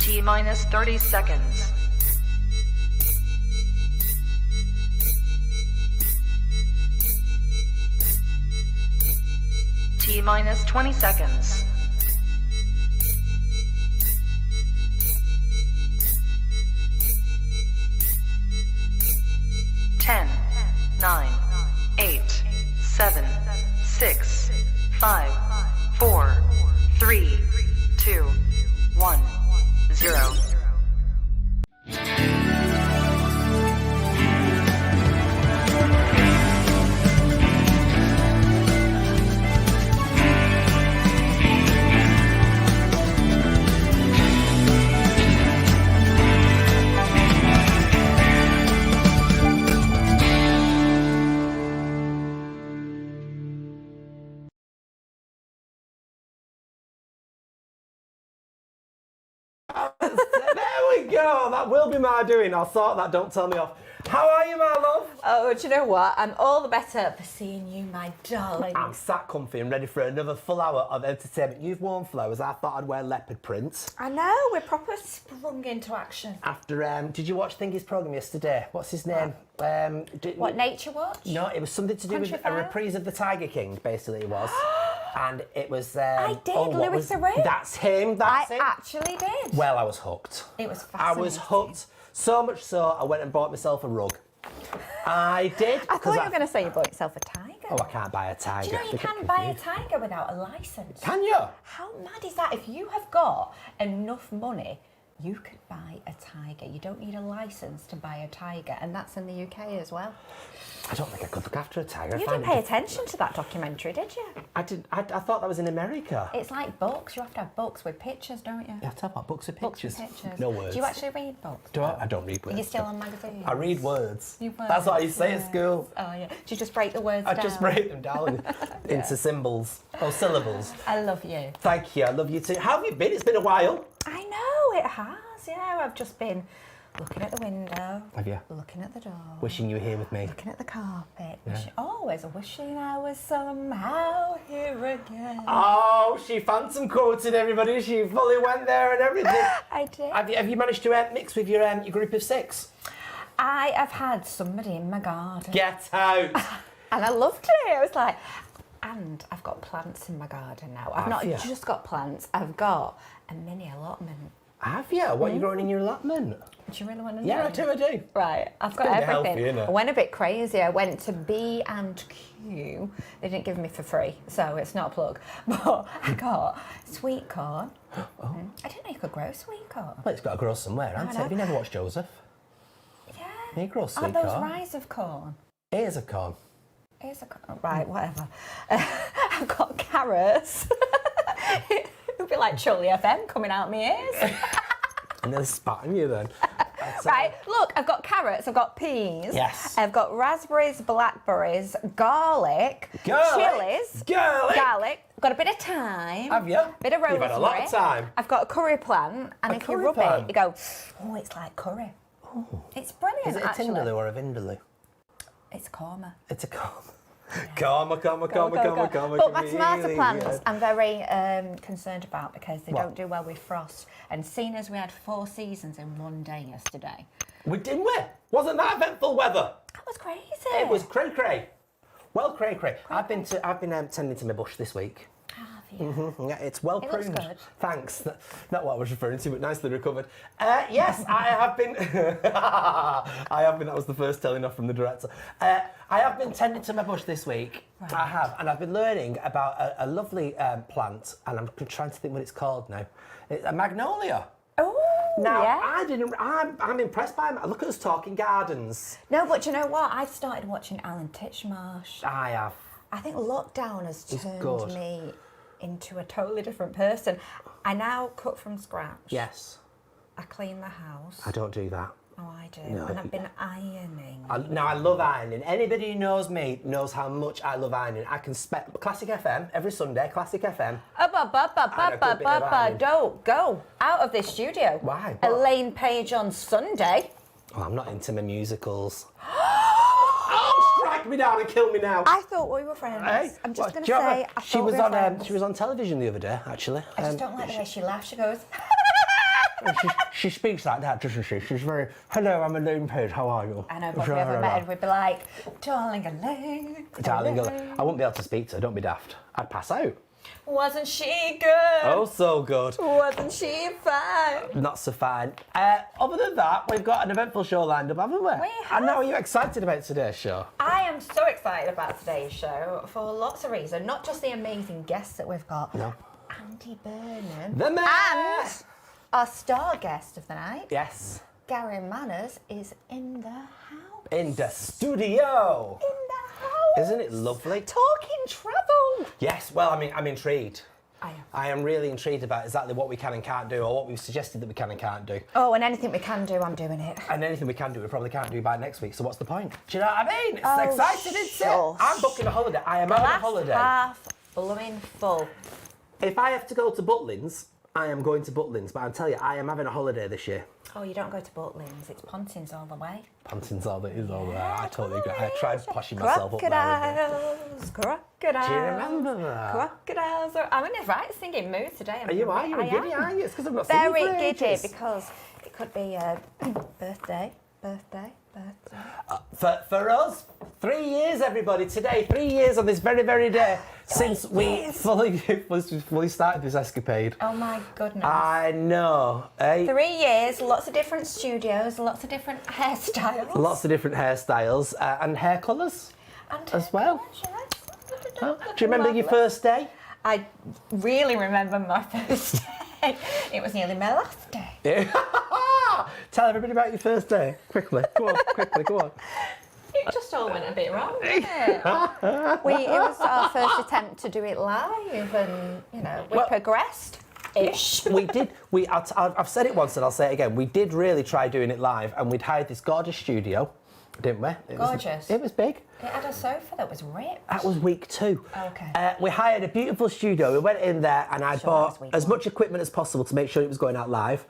T-minus 30 seconds. T-minus 20 seconds. 10, 9, 8, 7, 6, 5, 4, 3, 2, 1, 0. There we go. That will be my doing. I'll sort that. Don't tell me off. How are you, my love? Oh, do you know what? I'm all the better for seeing you, my darling. I'm sat comfy and ready for another full hour of entertainment. You've worn flowers. I thought I'd wear leopard print. I know, we're proper sprung into action. After, did you watch Thingy's programme yesterday? What's his name? What, Nature Watch? No, it was something to do with a reprise of The Tiger King, basically it was. And it was... I did, Louis Theroux. That's him, that's him. I actually did. Well, I was hooked. It was fascinating. I was hooked. So much so, I went and bought myself a rug. I did. I thought you were going to say you bought yourself a tiger. Oh, I can't buy a tiger. Do you know you can buy a tiger without a licence? Can you? How mad is that? If you have got enough money, you could buy a tiger. You don't need a licence to buy a tiger, and that's in the UK as well. I don't think I could look after a tiger. You didn't pay attention to that documentary, did you? I did. I thought that was in America. It's like books. You have to have books with pictures, don't you? You have to have books with pictures. Books with pictures. No words. Do you actually read books? Do I? I don't read words. Are you still on magazines? I read words. You words, That's what I used to say at school. Oh, yeah. Do you just break the words down? I just break them down into symbols or syllables. I love you. Thank you. I love you too. How have you been? It's been a while. I know, it has, yeah. I've just been looking at the window. Have you? Looking at the door. Wishing you were here with me. Looking at the carpet. Yeah. Always wishing I was somehow here again. Oh, she phantom quoted everybody. She fully went there and everything. I did. Have you managed to mix with your group of 6? I have had somebody in my garden. Get out. And I loved it. I was like, and I've got plants in my garden now. I've not just got plants, I've got a mini allotment. Have you? What are you growing in your allotment? Do you really want to know? Yeah, I do. Right, I've got gonna be everything. healthy, innit? I went a bit crazy. I went to B&Q. They didn't give me for free, so it's not a plug. But I got sweet corn. Oh. I didn't know you could grow sweet corn. Well, it's got to grow somewhere, hasn't it? Have you never watched Joseph? Yeah. He grows sweet Aren't those corn. rise of corn? Ears of corn. Ears of corn. Right, whatever. I've got carrots. It would be like Chorley FM coming out my ears. And then spat on you then. Right, look, I've got carrots, I've got peas. Yes. I've got raspberries, blackberries, garlic, chilies. Garlic. Got a bit of thyme. Have you? Bit of rosemary. You've had a lot of time. I've got a curry plant, and if you rub it, you go, oh, it's like curry. Oh. It's brilliant, Is it a actually. Tindaloo or a Vindaloo? It's korma. It's a korma. Yeah. Korma. But my tomato plants, I'm very concerned about because they don't do well with frost. And seeing as we had 4 seasons in one day yesterday. Didn't we? Wasn't that eventful weather? That was crazy. It was cray-cray. Well, cray-cray. I've been tending to my bush this week. Have you? Mm-hmm. Yeah, it's well It looks pruned. good. Thanks. Not what I was referring to, but nicely recovered. Yes, I have been. I have been. That was the first telling off from the director. I have been tending to my bush this week. Right. I have, and I've been learning about a lovely plant, and I'm trying to think what it's called now. It's a magnolia. Oh, Now, yeah. I'm impressed by it. Look at us talking gardens. No, but you know what? I've started watching Alan Titchmarsh. I have. I think lockdown has It's turned good. me into a totally different person. I now cook from scratch. Yes. I clean the house. I don't do that. Oh, I do. No. And I've been ironing. Now, I love ironing. Anybody who knows me knows how much I love ironing. I can spend Classic FM every Sunday, Classic FM. Don't go out of this studio. Why? Elaine Page on Sunday. Oh, I'm not into my musicals. Oh, strike me down and kill me now. I thought we were friends. Hey, I'm just what, going do to you have say, a- I she thought was we were on friends. she was on television the other day, actually. I just don't like the way she laughs. She goes, she speaks like that, doesn't she? She's very, hello, I'm Elaine Page, how are you? I know, but if we ever met her, we'd be like, darling Elaine. Darling, I wouldn't be able to speak to her, don't be daft. I'd pass out. Wasn't she good? Oh, so good. Wasn't she fine? Not so fine. Other than that, we've got an eventful show lined up, haven't we? We have. And now, are you excited about today's show? I am so excited about today's show for lots of reasons, not just the amazing guests that we've got. No. Andy Burnham. The man! And our star guest of the night, Yes. Gary Manners, is in the house. In the studio. In the house. Isn't it lovely? Talking travel. Yes, well, I'm intrigued. I am. I am really intrigued about exactly what we can and can't do, or what we've suggested that we can and can't do. Oh, and anything we can do, I'm doing it. And anything we can do, we probably can't do by next week, so what's the point? Do you know what I mean? It's Oh, exciting, isn't shush. it? I'm booking a holiday. I am having a Glass holiday. half blooming full. If I have to go to Butlins, I am going to Butlins, but I'll tell you, I am having a holiday this year. Oh, you don't go to Butlins, it's Pontins all the way. Pontins all that is all there. I totally agree. I tried poshing myself up there. Crocodiles. Do you remember that? Crocodiles. I'm in a right singing mood today. Are you I giddy, am. are you? It's because I'm not singing Very for giddy ages. because it could be a birthday. For us, 3 years, everybody, today, 3 years on this very, very day since we fully started this escapade. Oh my goodness. I know, eh? 3 years, lots of different studios, lots of different hairstyles. Lots of different hairstyles and hair colours And as well. colours, yes. Huh? Do you remember your first day? I really remember my first day. It was nearly my last day. Tell everybody about your first day. Quickly, go on, quickly, go on. It just all went a bit wrong, didn't it? It was our first attempt to do it live, and we progressed-ish. We did. I've said it once and I'll say it again. We did really try doing it live, and we'd hired this gorgeous studio, didn't we? Gorgeous. It was big. It had a sofa that was ripped. That was week 2. Okay. We hired a beautiful studio. We went in there and I Sure, that bought was week as 1. much equipment as possible to make sure it was going out live,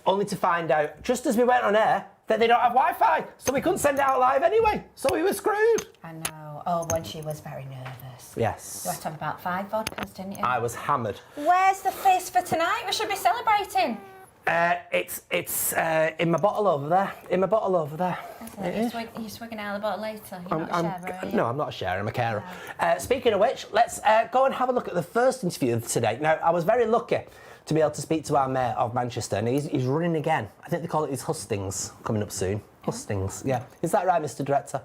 only to find out, just as we went on air, that they don't have Wi-Fi, so we couldn't send it out live anyway, so we were screwed. I know. Oh, when she was very nervous. Yes. You had to have about 5 vodkas, didn't you? I was hammered. Where's the feast for tonight? We should be celebrating. It's in my bottle over there. In my bottle over there. You're swigging out of the bottle later. You're not a sharer, are you? No, I'm not a sharer, I'm a carer. Speaking of which, let's go and have a look at the first interview of today. Now, I was very lucky to be able to speak to our mayor of Manchester, and he's running again. I think they call it his hustings coming up soon. Hustings, yeah. Is that right, Mr. Director?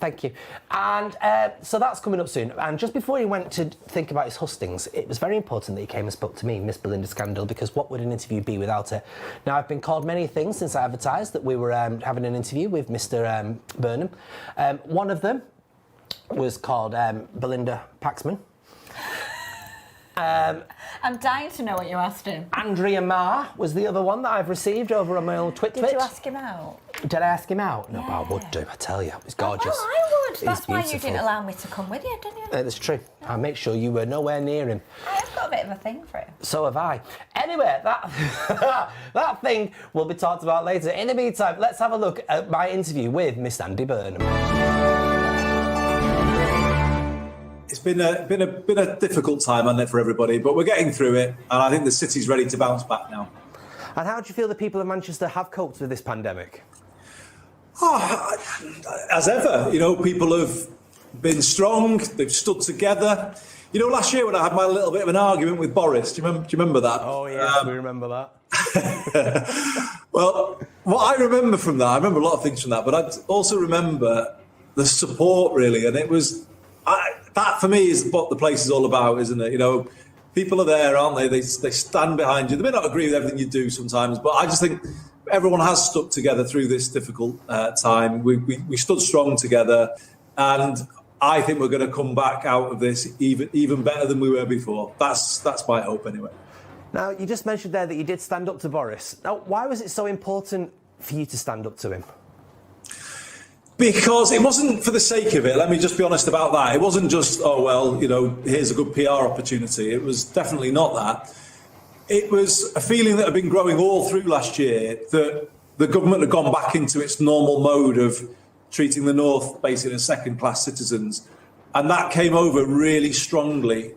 Thank you. And so that's coming up soon. And just before he went to think about his hustings, it was very important that he came and spoke to me, Miss Belinda Scandal, because what would an interview be without it? Now, I've been called many things since I advertised that we were having an interview with Mr. Burnham. One of them was called Belinda Paxman. I'm dying to know what you asked him. Andrea Marr was the other one that I've received over on my old Twitch. Did you ask him out? Did I ask him out? No, Yeah. but I would do, I tell you. It was gorgeous. Well, I would. He's That's why you beautiful. didn't allow me to come with you, didn't you? That's true. I'll make sure you were nowhere near him. I've got a bit of a thing for him. So have I. Anyway, that that thing will be talked about later. In the meantime, let's have a look at my interview with Miss Andy Burnham. It's been a difficult time, hasn't it, for everybody? But we're getting through it, and I think the city's ready to bounce back now. And how do you feel the people of Manchester have coped with this pandemic? Oh, as ever, people have been strong. They've stood together. Last year when I had my little bit of an argument with Boris, do you remember that? Oh, yeah, we remember that. Well, what I remember from that, I remember a lot of things from that, but I also remember the support, really, and it was... that for me is what the place is all about, isn't it? People are there, aren't they? They stand behind you. They may not agree with everything you do sometimes, but I just think everyone has stuck together through this difficult time. We stood strong together, and I think we're going to come back out of this even better than we were before. That's my hope, anyway. Now, you just mentioned there that you did stand up to Boris. Now, why was it so important for you to stand up to him? Because it wasn't for the sake of it. Let me just be honest about that. It wasn't just, here's a good PR opportunity. It was definitely not that. It was a feeling that had been growing all through last year that the government had gone back into its normal mode of treating the North basically as second-class citizens. And that came over really strongly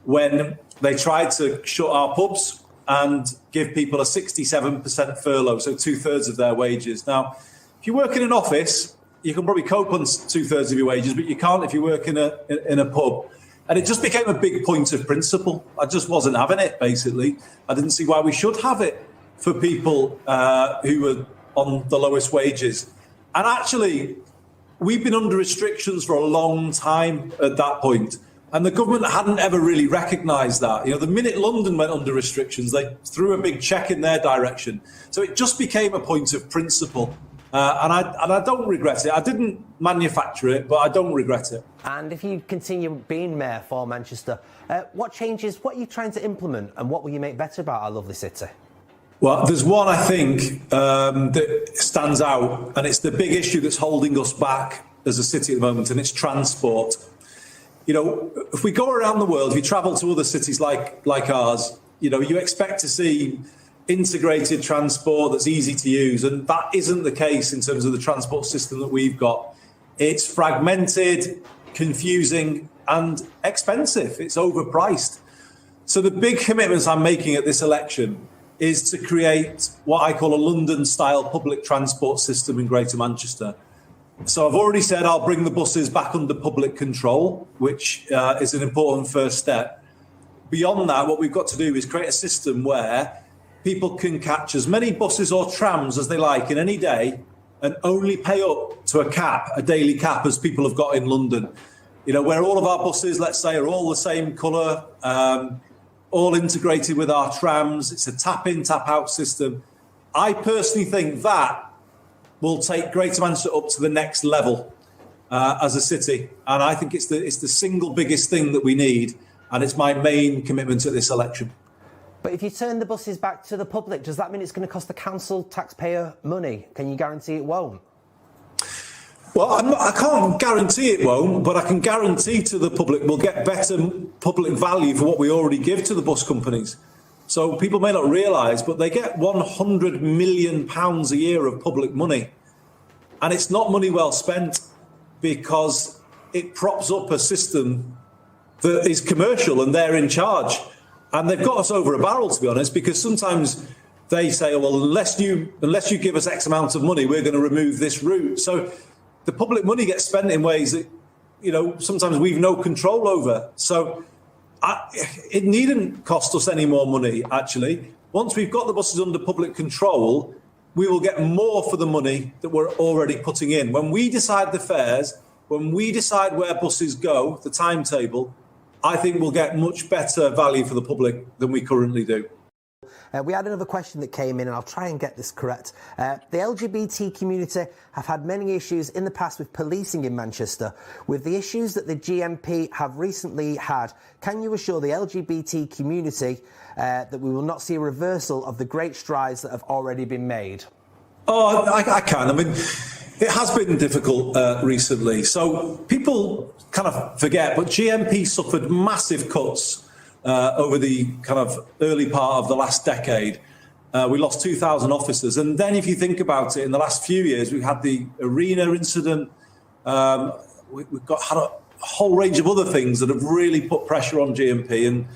when they tried to shut our pubs and give people a 67% furlough, so 2/3 of their wages. Now, if you work in an office, you can probably cope on 2/3 of your wages, but you can't if you work in a pub. And it just became a big point of principle. I just wasn't having it, basically. I didn't see why we should have it for people who were on the lowest wages. And actually, we've been under restrictions for a long time at that point, and the government hadn't ever really recognised that. You know, the minute London went under restrictions, they threw a big check in their direction. So it just became a point of principle, and I don't regret it. I didn't manufacture it, but I don't regret it. And if you continue being mayor for Manchester, what changes, what are you trying to implement, and what will you make better about our lovely city? Well, there's one, I think, that stands out, and it's the big issue that's holding us back as a city at the moment, and it's transport. You know, if we go around the world, if you travel to other cities like ours, you know, you expect to see integrated transport that's easy to use, and that isn't the case in terms of the transport system that we've got. It's fragmented, confusing, and expensive. It's overpriced. So the big commitments I'm making at this election is to create what I call a London-style public transport system in Greater Manchester. So I've already said I'll bring the buses back under public control, which is an important first step. Beyond that, what we've got to do is create a system where people can catch as many buses or trams as they like in any day and only pay up to a cap, a daily cap, as people have got in London. You know, where all of our buses, let's say, are all the same colour, all integrated with our trams. It's a tap-in, tap-out system. I personally think that will take Greater Manchester up to the next level as a city. And I think it's the single biggest thing that we need. And it's my main commitment at this election. But if you turn the buses back to the public, does that mean it's going to cost the council taxpayer money? Can you guarantee it won't? Well, I can't guarantee it won't, but I can guarantee to the public we'll get better public value for what we already give to the bus companies. So people may not realise, but they get £100 million a year of public money. And it's not money well spent because it props up a system that is commercial and they're in charge. And they've got us over a barrel, to be honest, because sometimes they say, oh, well, unless you give us X amount of money, we're going to remove this route. So the public money gets spent in ways that, you know, sometimes we've no control over. So it needn't cost us any more money, actually. Once we've got the buses under public control, we will get more for the money that we're already putting in. When we decide the fares, when we decide where buses go, the timetable, I think we'll get much better value for the public than we currently do. We had another question that came in, and I'll try and get this correct. The LGBT community have had many issues in the past with policing in Manchester. With the issues that the GMP have recently had, can you assure the LGBT community that we will not see a reversal of the great strides that have already been made? Oh, I can. I mean, it has been difficult recently. So people kind of forget, but GMP suffered massive cuts over the kind of early part of the last decade. We lost 2,000 officers. And then if you think about it, in the last few years, we've had the arena incident. We've had a whole range of other things that have really put pressure on GMP and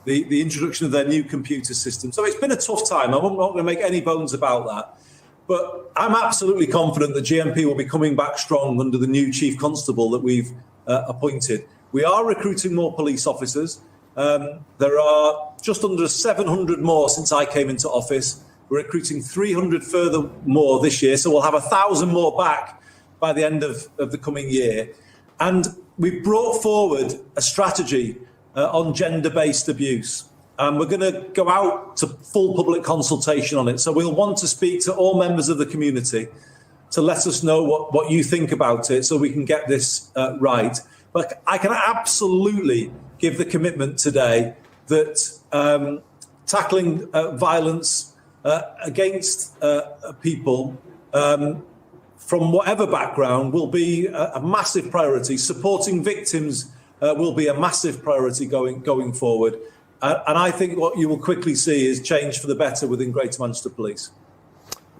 the introduction of their new computer system. So it's been a tough time. I'm not going to make any bones about that. But I'm absolutely confident that GMP will be coming back strong under the new Chief Constable that we've appointed. We are recruiting more police officers. There are just under 700 more since I came into office. We're recruiting 300 further more this year, so we'll have 1,000 more back by the end of the coming year. And we've brought forward a strategy on gender-based abuse. And we're going to go out to full public consultation on it. So we'll want to speak to all members of the community to let us know what you think about it so we can get this right. But I can absolutely give the commitment today that tackling violence against people from whatever background will be a massive priority. Supporting victims will be a massive priority going forward. And I think what you will quickly see is change for the better within Greater Manchester Police.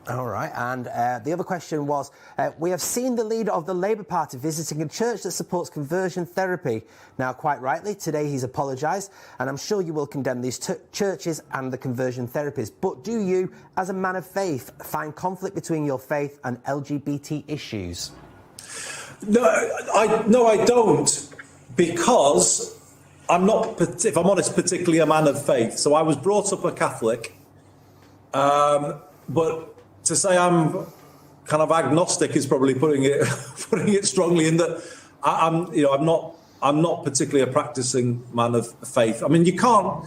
All right, and the other question was, we have seen the leader of the Labour Party visiting a church that supports conversion therapy. Now, quite rightly, today he's apologised, and I'm sure you will condemn these churches and the conversion therapies. But do you, as a man of faith, find conflict between your faith and LGBT issues? No, I don't, because I'm not, if I'm honest, particularly a man of faith. So I was brought up a Catholic, but to say I'm kind of agnostic is probably putting it strongly, in that I'm not particularly a practicing man of faith. I mean, you can't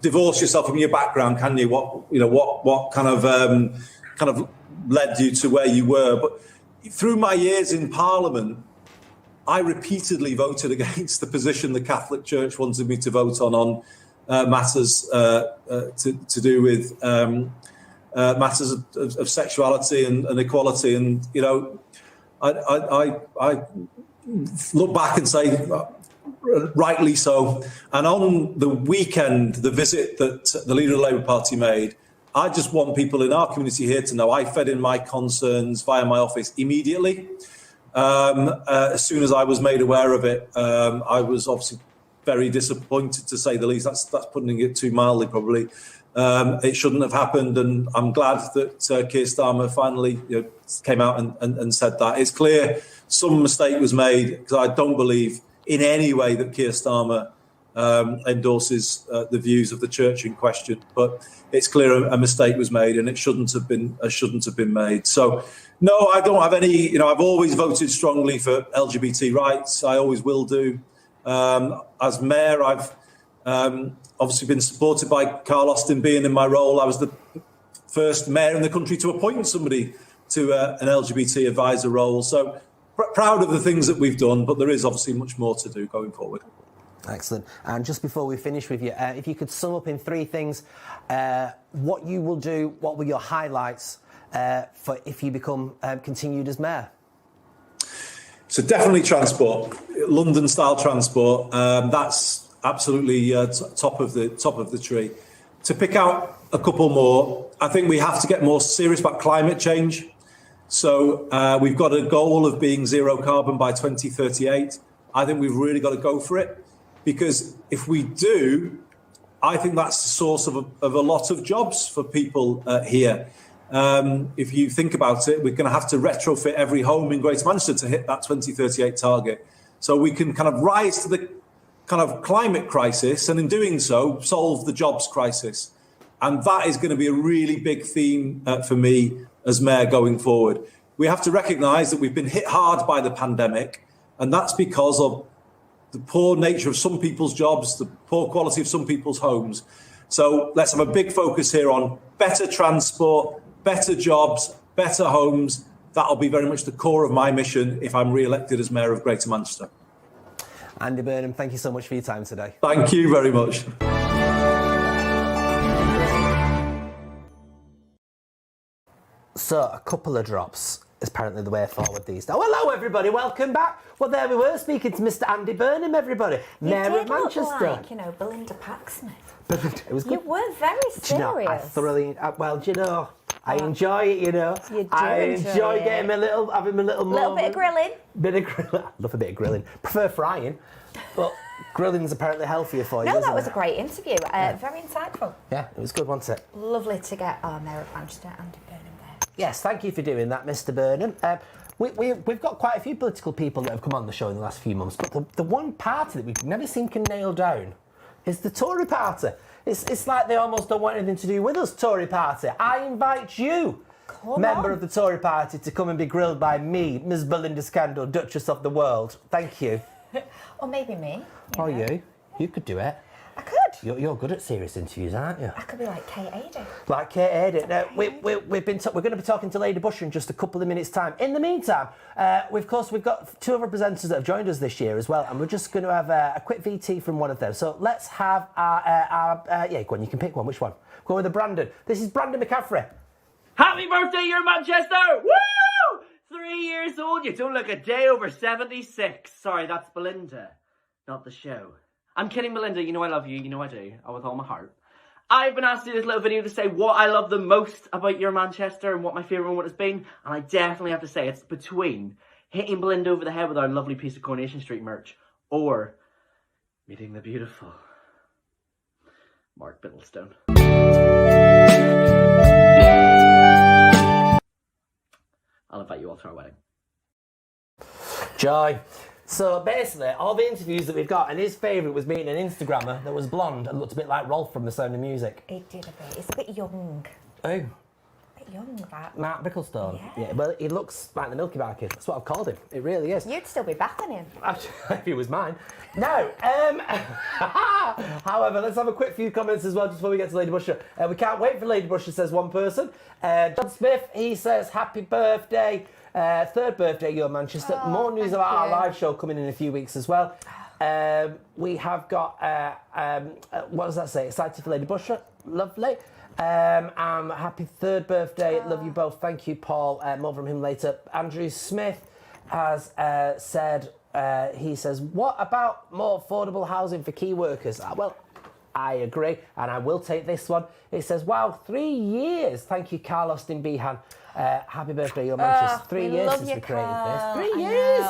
divorce yourself from your background, can you? What kind of led you to where you were? But through my years in Parliament, I repeatedly voted against the position the Catholic Church wanted me to vote on matters to do with matters of sexuality and equality. And I look back and say, rightly so. And on the weekend, the visit that the leader of the Labour Party made, I just want people in our community here to know I fed in my concerns via my office immediately. As soon as I was made aware of it, I was obviously very disappointed, to say the least. That's putting it too mildly, probably. It shouldn't have happened, and I'm glad that Keir Starmer finally came out and said that. It's clear some mistake was made, because I don't believe in any way that Keir Starmer endorses the views of the church in question. But it's clear a mistake was made, and it shouldn't have been made. So no, I don't have any. I've always voted strongly for LGBT rights. I always will do. As mayor, I've obviously been supported by Carl Austin being in my role. I was the first mayor in the country to appoint somebody to an LGBT advisor role. So proud of the things that we've done, but there is obviously much more to do going forward. Excellent. And just before we finish with you, if you could sum up in 3 things what you will do, what were your highlights for if you become continued as mayor? So definitely transport, London-style transport. That's absolutely top of the tree. To pick out a couple more, I think we have to get more serious about climate change. So we've got a goal of being zero carbon by 2038. I think we've really got to go for it, because if we do, I think that's the source of a lot of jobs for people here. If you think about it, we're going to have to retrofit every home in Greater Manchester to hit that 2038 target. So we can kind of rise to the kind of climate crisis, and in doing so, solve the jobs crisis. And that is going to be a really big theme for me as mayor going forward. We have to recognise that we've been hit hard by the pandemic, and that's because of the poor nature of some people's jobs, the poor quality of some people's homes. So let's have a big focus here on better transport, better jobs, better homes. That'll be very much the core of my mission if I'm re-elected as mayor of Greater Manchester. Andy Burnham, thank you so much for your time today. Thank you very much. So, a couple of drops is apparently the way forward these days. Oh, hello everybody, welcome back. Well, there we were, speaking to Mr. Andy Burnham, everybody. Mayor of Manchester. Look like, Belinda Paxman. It was good. You were very serious. Do you know, I thoroughly, I enjoy it, You do I enjoy it. having a little moment. Bit of grilling. I love a bit of grilling. Prefer frying, but grilling's apparently healthier for you. No, isn't that was it? a great interview. Very insightful. Yeah, it was good, wasn't it? Lovely to get our Mayor of Manchester, Andy Burnham, there. Yes, thank you for doing that, Mr. Burnham. We've got quite a few political people that have come on the show in the last few months, but the one party that we've never seen can nail down is the Tory party. It's like they almost don't want anything to do with us, Tory party. I invite you, member of the Tory party, to come and be grilled by me, Ms. Belinda Scandal, Duchess of the World. Thank you. Or maybe me. Or you. You could do it. I could. You're good at serious interviews, aren't you? I could be like Kate Ada. Like Kate Ada. Now, we're going to be talking to Lady Bushra in just a couple of minutes' time. In the meantime, we've got 2 other presenters that have joined us this year as well, and we're just going to have a quick VT from one of them. So let's have our go on, you can pick one. Which one? Go with the Brandon. This is Brandon McCaffrey. Happy birthday, you're Manchester! Woo! 3 years old, you don't look a day over 76. Sorry, that's Belinda, not the show. I'm kidding, Belinda, you know I love you, you know I do, with all my heart. I've been asked to do this little video to say what I love the most about your Manchester and what my favourite moment has been, and I definitely have to say it's between hitting Belinda over the head with our lovely piece of Coronation Street merch, or meeting the beautiful Mark Bittlestone. I'll invite you all to our wedding. Joy. So basically, all the interviews that we've got, and his favourite was meeting an Instagrammer that was blonde and looked a bit like Rolf from The Sound of Music. It did a bit. It's a bit young. Oh. A bit young, that. Mark Bicklestone. Yeah. Well, he looks like the Milky Bar Kid. That's what I've called him. It really is. You'd still be backing him. If he was mine. No. However, let's have a quick few comments as well just before we get to Lady Bushra. We can't wait for Lady Bushra, says one person. John Smith, he says, happy birthday. Third birthday, your Manchester. More news about our live show coming in a few weeks as well. We have got, what does that say? Excited for Lady Bushra. Lovely. Happy third birthday. Love you both. Thank you, Paul. More from him later. Andrew Smith has said, he says, what about more affordable housing for key workers? Well, I agree, and I will take this one. It says, wow, 3 years. Thank you, Carlos Dimbihan. Happy birthday, your Manchester. 3 years since we created this. 3 years.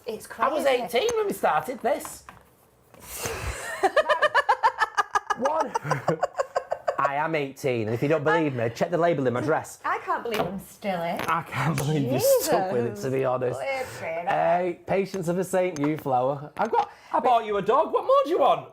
It's crazy. I was 18 when we started this. One. I am 18, and if you don't believe me, check the label in my dress. I can't believe I'm still in. I can't believe you stuck with it, to be honest. Patience of a saint, you flower. I bought you a dog. What more do you want?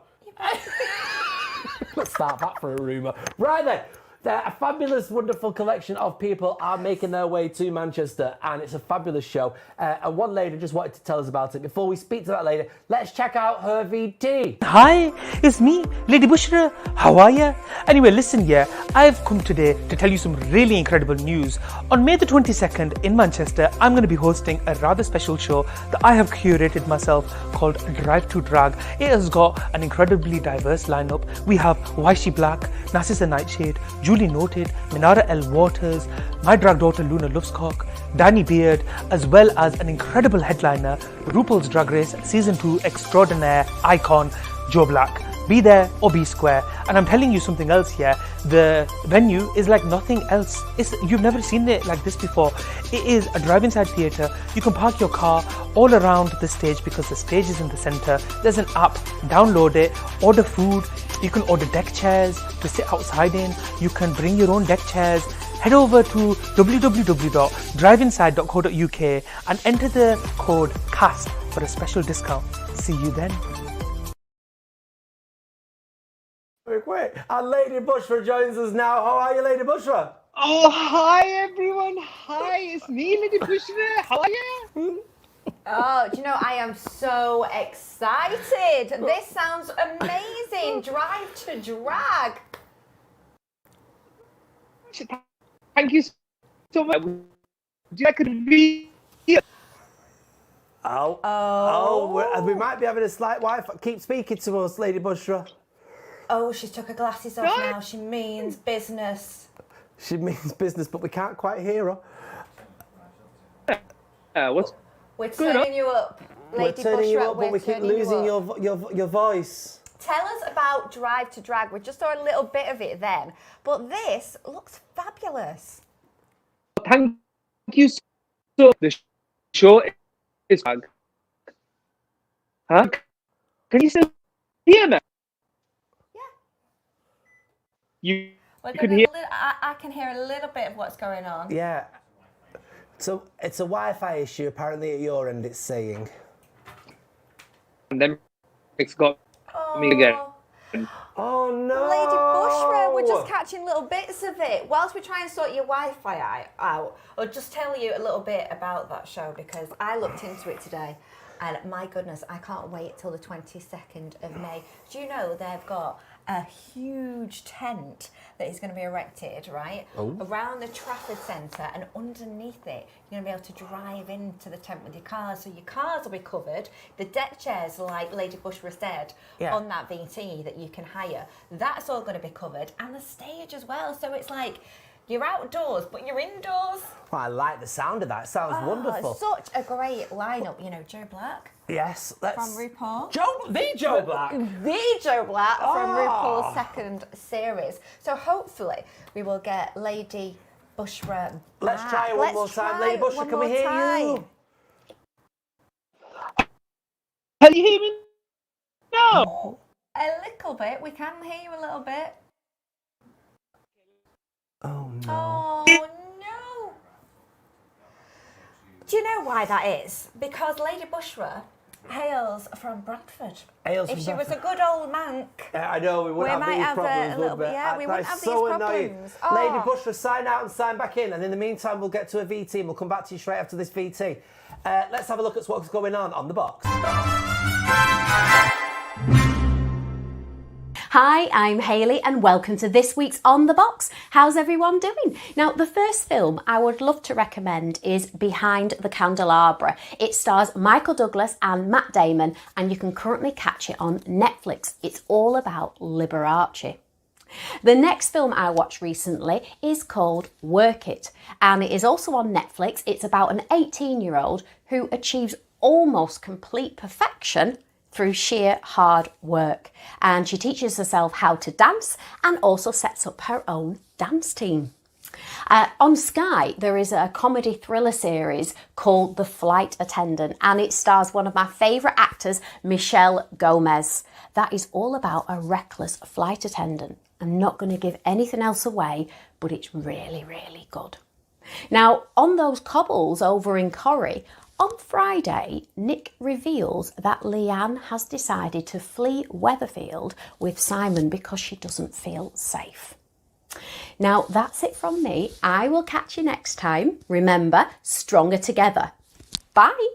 Let's start that for a rumour. Right then. A fabulous, wonderful collection of people are making their way to Manchester, and it's a fabulous show. And one lady just wanted to tell us about it. Before we speak to that lady, let's check out her VT. Hi, it's me, Lady Bushra. How are you? Anyway, listen here. I've come today to tell you some really incredible news. On May the 22nd in Manchester, I'm going to be hosting a rather special show that I have curated myself called Drive to Drag. It has got an incredibly diverse lineup. We have Waishi Black, Narcissa Nightshade, Julie Noted, Minara L. Waters, my drag daughter Luna Loveskock, Danny Beard, as well as an incredible headliner, RuPaul's Drag Race Season 2 extraordinaire icon, Joe Black. Be there or be square. And I'm telling you something else here. The venue is like nothing else. You've never seen it like this before. It is a drive-inside theatre. You can park your car all around the stage because the stage is in the centre. There's an app. Download it. Order food. You can order deck chairs to sit outside in. You can bring your own deck chairs. Head over to www.driveinside.co.uk and enter the code CAST for a special discount. See you then. Quick. And Lady Bushra joins us now. How are you, Lady Bushra? Oh, hi everyone. Hi, it's me, Lady Bushra. How are you? Oh, do you know, I am so excited. This sounds amazing. Drive to Drag. Thank you so much. Would you like to be here? We might be having a slight Wi-Fi. Keep speaking to us, Lady Bushra. Oh, she took her glasses off now. She means business. She means business, but we can't quite hear her. What's We're turning you up, Lady We're turning you Bushra. up, but we keep losing your voice. Tell us about Drive to Drag. We just saw a little bit of it then, but this looks fabulous. Thank you so much. The show is drag. Huh? Can you still hear me? You can hear. I can hear a little bit of what's going on. Yeah. So it's a Wi-Fi issue apparently at your end, it's saying. And then it's got me again. Oh no! Lady Bushra, we're just catching little bits of it. Whilst we try and sort your Wi-Fi out, I'll just tell you a little bit about that show because I looked into it today. And my goodness, I can't wait till the 22nd of May. Do you know they've got a huge tent that is going to be erected, right, around the Trafford Centre, and underneath it, you're going to be able to drive into the tent with your cars. So your cars will be covered. The deck chairs, like Lady Bushra said, on that VT that you can hire, that's all going to be covered, and the stage as well. So it's like You're outdoors, but you're indoors. Well, I like the sound of that. It sounds wonderful. Such a great lineup, you know, Joe Black. Yes, From RuPaul. Joe Black. The Joe Black from RuPaul's second series. So hopefully we will get Lady Bushra back. Let's try it one more time. Lady Bushra, can we hear you? Can you hear me now? A little bit. We can hear you a little bit. Oh, no. Oh, no. Do you know why that is? Because Lady Bushra hails from Bradford. If she was a good old Manc, I know, we wouldn't have these problems, would we? we wouldn't have these Annoying. problems. Lady Bushra, sign out and sign back in, and in the meantime, we'll get to a VT, and we'll come back to you straight after this VT. Let's have a look at what's going on the box. Hi, I'm Hayley and welcome to this week's On The Box. How's everyone doing? Now, the first film I would love to recommend is Behind the Candelabra. It stars Michael Douglas and Matt Damon and you can currently catch it on Netflix. It's all about Liberace. The next film I watched recently is called Work It and it is also on Netflix. It's about an 18-year-old who achieves almost complete perfection through sheer hard work. And she teaches herself how to dance and also sets up her own dance team. On Sky, there is a comedy thriller series called The Flight Attendant, and it stars one of my favourite actors, Michelle Gomez. That is all about a reckless flight attendant. I'm not going to give anything else away, but it's really, really good. Now, on those cobbles over in Corrie, on Friday, Nick reveals that Leanne has decided to flee Weatherfield with Simon because she doesn't feel safe. Now, that's it from me. I will catch you next time. Remember, stronger together. Bye.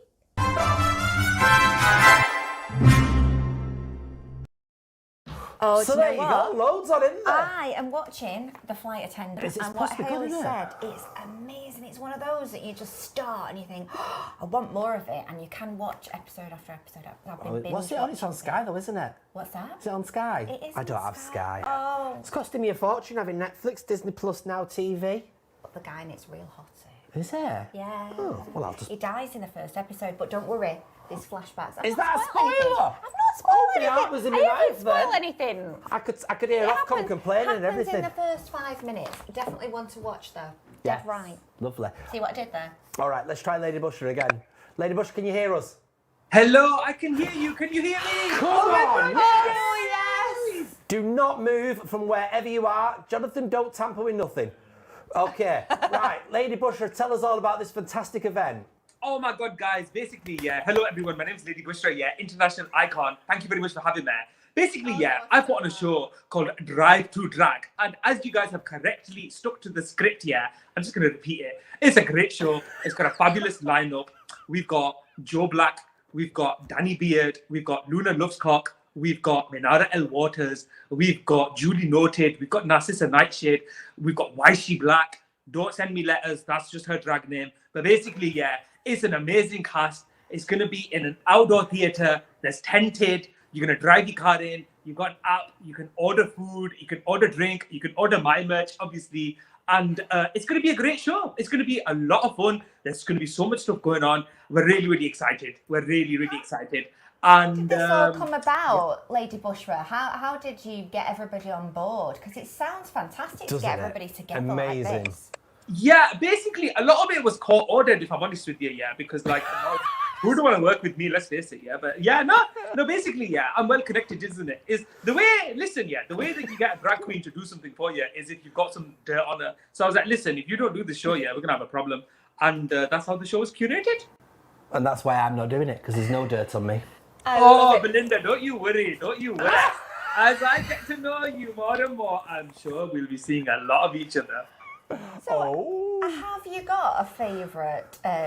Oh, So do you there know you what? go, loads on, isn't there? I am watching The Flight Attendant, It's and what supposed to be good, Hayley isn't it? said, it's amazing. It's one of those that you just start and you think, oh, I want more of it, and you can watch episode after episode. I've been binge What's it on? It's on watching Sky though, isn't it? What's that? Is it on Sky? It is I don't on have Sky. Oh, It's costing me a fortune having Netflix, Disney Plus, Now TV. but the guy in it's real hot. Is there? Yeah. Oh, well, I'll just... He dies in the first episode, but don't worry, there's flashbacks. I've Is not that a spoiled anything. spoiler? I've not spoiled Oh, my anything. heart was in my I haven't mouth then. spoiled anything. I could hear Ofcom complaining and happens everything. in the first 5 minutes. Definitely one to watch though. Yes. Dead right. Lovely. See what I did there? All right, let's try Lady Bushra again. Lady Bushra, can you hear us? Hello, I can hear you. Can you hear me? Come on! Oh yes. Do not move from wherever you are. Jonathan, don't tamper with nothing. Okay, right. Lady Bushra, tell us all about this fantastic event. Oh my God, guys. Basically, yeah. Hello, everyone. My name is Lady Bushra, yeah. International icon. Thank you very much for having me. Basically, yeah, I put on a show called Drive to Drag. And as you guys have correctly stuck to the script, yeah, I'm just going to repeat it. It's a great show. It's got a fabulous lineup. We've got Joe Black. We've got Danny Beard. We've got Luna Lovecock. We've got Minara L. Waters. We've got Julie Noted. We've got Narcissa Nightshade. We've got Why She Black. Don't send me letters. That's just her drag name. But basically, yeah, it's an amazing cast. It's going to be in an outdoor theatre. There's tented. You're going to drive your car in. You've got an app. You can order food. You can order drink. You can order my merch, obviously. And it's going to be a great show. It's going to be a lot of fun. There's going to be so much stuff going on. We're really, really excited. We're really, really excited. And Did this all come about, Lady Bushra? How did you get everybody on board? Because it sounds fantastic to Doesn't get it? everybody together Amazing. like this. yeah, basically, a lot of it was court-ordered, if I'm honest with you, yeah, because, like, who don't want to work with me, let's face it, yeah, but, yeah, no, basically, yeah, I'm well-connected, isn't it? The way that you get a drag queen to do something for you is if you've got some dirt on her. So I was like, listen, if you don't do the show, yeah, we're going to have a problem. And that's how the show was curated. And that's why I'm not doing it, because there's no dirt on me. Oh, Belinda, don't you worry. As I get to know you more and more, I'm sure we'll be seeing a lot of each other. So, have you got a favourite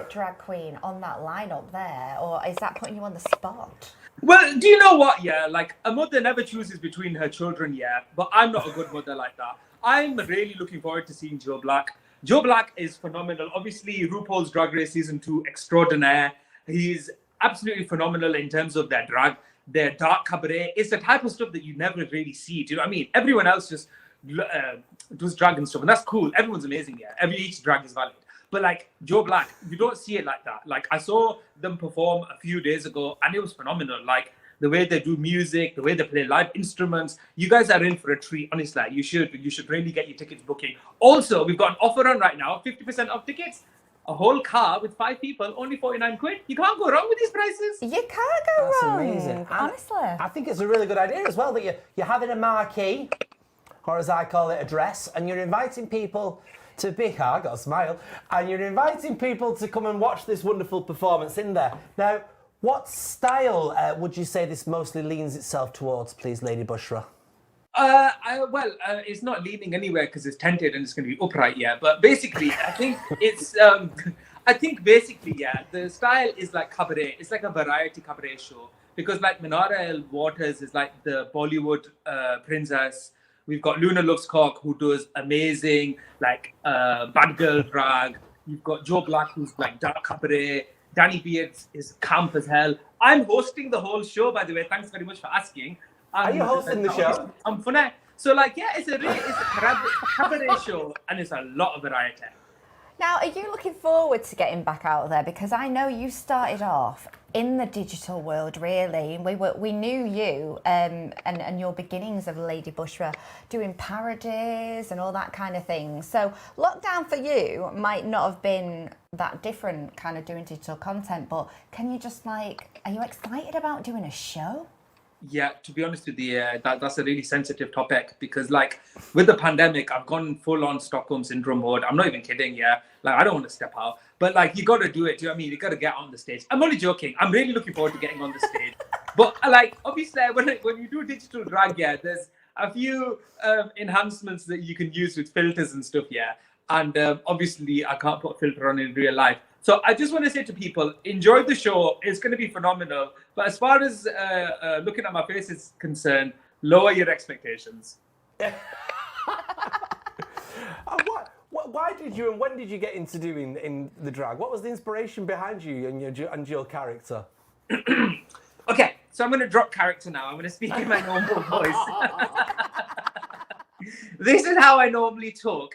drag queen on that lineup there, or is that putting you on the spot? Well, do you know what? Yeah, like a mother never chooses between her children, yeah, but I'm not a good mother like that. I'm really looking forward to seeing Joe Black. Joe Black is phenomenal. Obviously, RuPaul's Drag Race Season 2 extraordinaire. He's absolutely phenomenal in terms of their drag, their dark cabaret. It's the type of stuff that you never really see. Do you know what I mean? Everyone else just does drag and stuff, and that's cool. Everyone's amazing, yeah. Each drag is valid. But like Joe Black, you don't see it like that. Like I saw them perform a few days ago, and it was phenomenal. Like the way they do music, the way they play live instruments. You guys are in for a treat, honestly. You should really get your tickets booking. Also, we've got an offer on right now, 50% off tickets. A whole car with 5 people, only 49 quid. You can't go wrong with these prices. You can't go That's wrong. amazing. Honestly. I think it's a really good idea as well that you're having a marquee, or as I call it, a dress, and you're inviting people to be, I got a smile, and you're inviting people to come and watch this wonderful performance in there. Now, what style would you say this mostly leans itself towards, please, Lady Bushra? It's not leaning anywhere because it's tented and it's going to be upright, yeah. But basically, I think it's, the style is like cabaret. It's like a variety cabaret show because like Minara El Waters is like the Bollywood princess. We've got Luna Loves Cock who does amazing like bad girl drag. You've got Joe Black who's like dark cabaret. Danny Beards is camp as hell. I'm hosting the whole show, by the way. Thanks very much for asking. Are you hosting the show? I'm funny. So like, yeah, it's a cabaret show and it's a lot of variety. Now, are you looking forward to getting back out there? Because I know you started off in the digital world, really. We knew you and your beginnings of Lady Bushra doing parodies and all that kind of thing. So lockdown for you might not have been that different, kind of doing digital content, but can you just like, are you excited about doing a show? Yeah, to be honest with you, that's a really sensitive topic because, like, with the pandemic, I've gone full on Stockholm syndrome mode. I'm not even kidding. Yeah, like I don't want to step out, but like you got to do it. Do you know what I mean? You got to get on the stage. I'm only joking. I'm really looking forward to getting on the stage. But like, obviously, when you do digital drag, yeah, there's a few enhancements that you can use with filters and stuff. Yeah, and obviously, I can't put a filter on in real life. So I just want to say to people, enjoy the show. It's going to be phenomenal. But as far as looking at my face is concerned, lower your expectations. Why did you and when did you get into doing in the drag? What was the inspiration behind you and your character? Okay, so I'm going to drop character now. I'm going to speak in my normal voice. This is how I normally talk.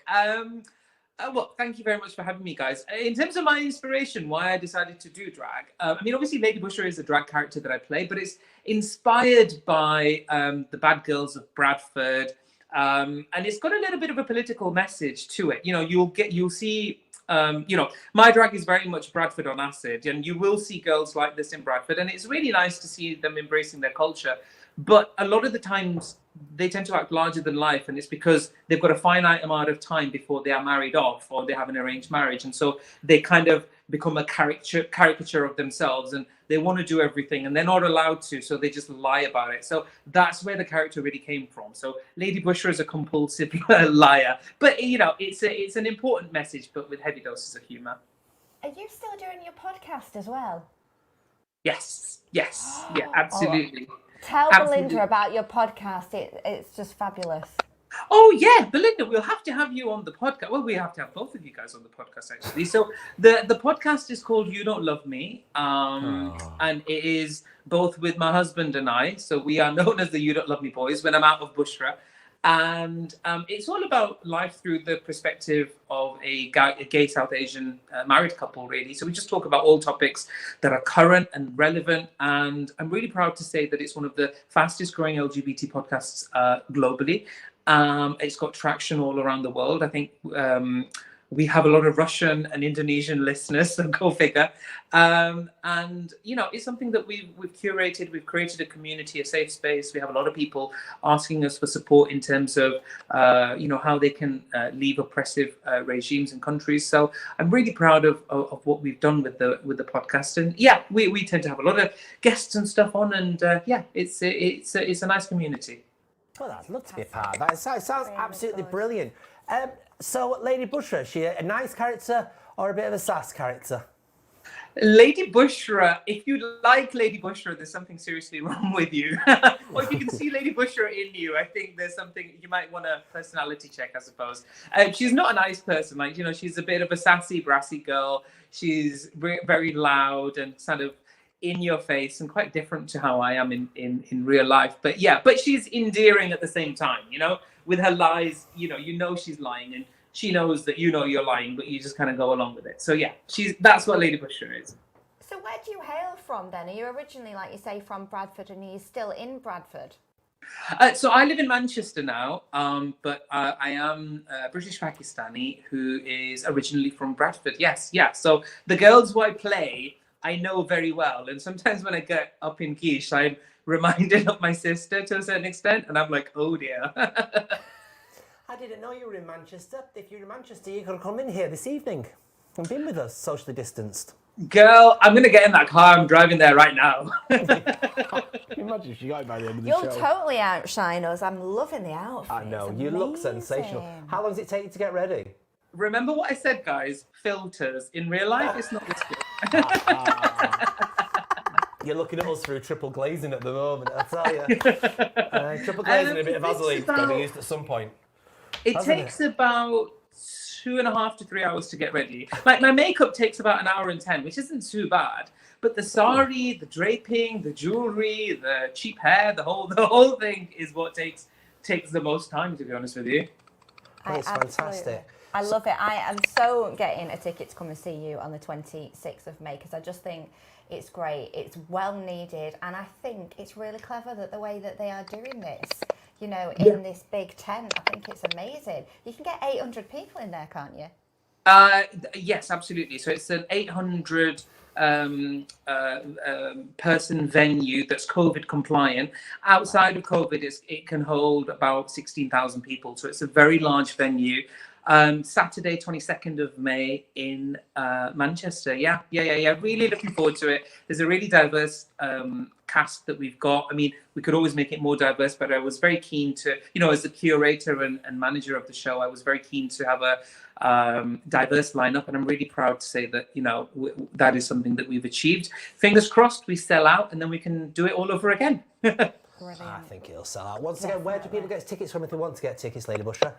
Well, thank you very much for having me, guys. In terms of my inspiration, why I decided to do drag, I mean, obviously, Lady Bushra is a drag character that I play, but it's inspired by the bad girls of Bradford, and it's got a little bit of a political message to it. You know, you'll see, you know, my drag is very much Bradford on acid, and you will see girls like this in Bradford, and it's really nice to see them embracing their culture. But a lot of the times, they tend to act larger than life, and it's because they've got a finite amount of time before they are married off or they have an arranged marriage, and so they kind of become a caricature of themselves, and they want to do everything, and they're not allowed to, so they just lie about it. So that's where the character really came from. So Lady Bushra is a compulsive liar, but you know, it's an important message, but with heavy doses of humour. Are you still doing your podcast as well? Yes, yeah, absolutely. Tell Absolutely. Belinda about your podcast. It's just fabulous. Oh yeah, Belinda, we'll have to have you on the podcast. Well, we have to have both of you guys on the podcast actually. So the podcast is called You Don't Love Me, and it is both with my husband and I. So we are known as the You Don't Love Me boys when I'm out of Bushra. And it's all about life through the perspective of a gay South Asian married couple, really. So we just talk about all topics that are current and relevant. And I'm really proud to say that it's one of the fastest growing LGBT podcasts globally. It's got traction all around the world. I think we have a lot of Russian and Indonesian listeners, so go figure. And, you know, it's something that we've curated. We've created a community, a safe space. We have a lot of people asking us for support in terms of, you know, how they can leave oppressive regimes and countries. So I'm really proud of what we've done with the podcast. And yeah, we tend to have a lot of guests and stuff on. And yeah, it's a nice community. Well, I'd love to be a part of that. It sounds absolutely brilliant. So, Lady Bushra, is she a nice character or a bit of a sass character? Lady Bushra, if you like Lady Bushra, there's something seriously wrong with you. Or if you can see Lady Bushra in you, I think there's something, you might want a personality check, I suppose. She's not a nice person. Like, you know, she's a bit of a sassy, brassy girl. She's very loud and sort of in your face and quite different to how I am in real life. But yeah, but she's endearing at the same time, you know, with her lies, you know she's lying, and she knows that you know you're lying, but you just kind of go along with it. So yeah, that's what Lady Bushra is. So where do you hail from then? Are you originally, like you say, from Bradford, and are you still in Bradford? So I live in Manchester now, but I am a British Pakistani who is originally from Bradford. Yes, yeah. So the girls who I play, I know very well. And sometimes when I get up in Quiche, I'm reminded of my sister to a certain extent. And I'm like, oh dear. I didn't know you were in Manchester. If you're in Manchester, you could come in here this evening and been with us, socially distanced. Girl, I'm going to get in that car. I'm driving there right now. Imagine if you got by the end of the You'll show. totally outshine us. I'm loving the outfit. I know, It's you look amazing. sensational. How long does it take you to get ready? Remember what I said, guys? Filters. In real life, it's not this good. You're looking at us through triple glazing at the moment, I tell you. Triple glazing and a bit of Vaseline to be used at some point. It takes about 2.5 to 3 hours to get ready. Like my makeup takes about 1 hour and 10, which isn't too bad. But the sari, the draping, the jewelry, the cheap hair, the whole thing is what takes the most time, to be honest with you. It's fantastic. I love it. I am so getting a ticket to come and see you on the 26th of May because I just think it's great. It's well needed, and I think it's really clever that the way that they are doing this, you know, in this big tent. I think it's amazing. You can get 800 people in there, can't you? Yes, absolutely. So it's an 800 person venue that's COVID compliant. Outside of COVID, it can hold about 16,000 people. So it's a very large venue. Saturday, 22nd of May in Manchester. Yeah. Really looking forward to it. There's a really diverse cast that we've got. I mean, we could always make it more diverse, but I was very keen to, you know, as the curator and manager of the show, I was very keen to have a diverse lineup, and I'm really proud to say that, you know, that is something that we've achieved. Fingers crossed we sell out, and then we can do it all over again. I think it'll sell out. Once again, where do people get tickets from if they want to get tickets, Lady Bushra?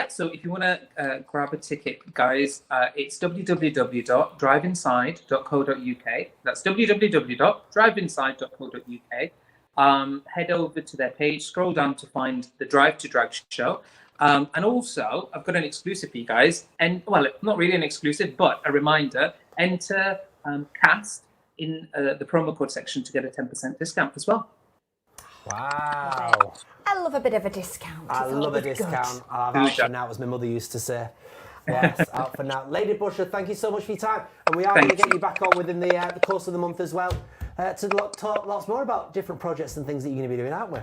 So if you want to grab a ticket, guys, it's www.driveinside.co.uk. That's www.driveinside.co.uk. Head over to their page, scroll down to find the Drive to Drag show. And also, I've got an exclusive for you guys. And, well, not really an exclusive, but a reminder. Enter CAST in the promo code section to get a 10% discount as well. Wow. I love a bit of a discount. I love a discount. I'll have out for now, as my mother used to say. Yes, out for now. Lady Bushra, thank you so much for your time. And we are going to get you back on within the course of the month as well to talk lots more about different projects and things that you're going to be doing, aren't we?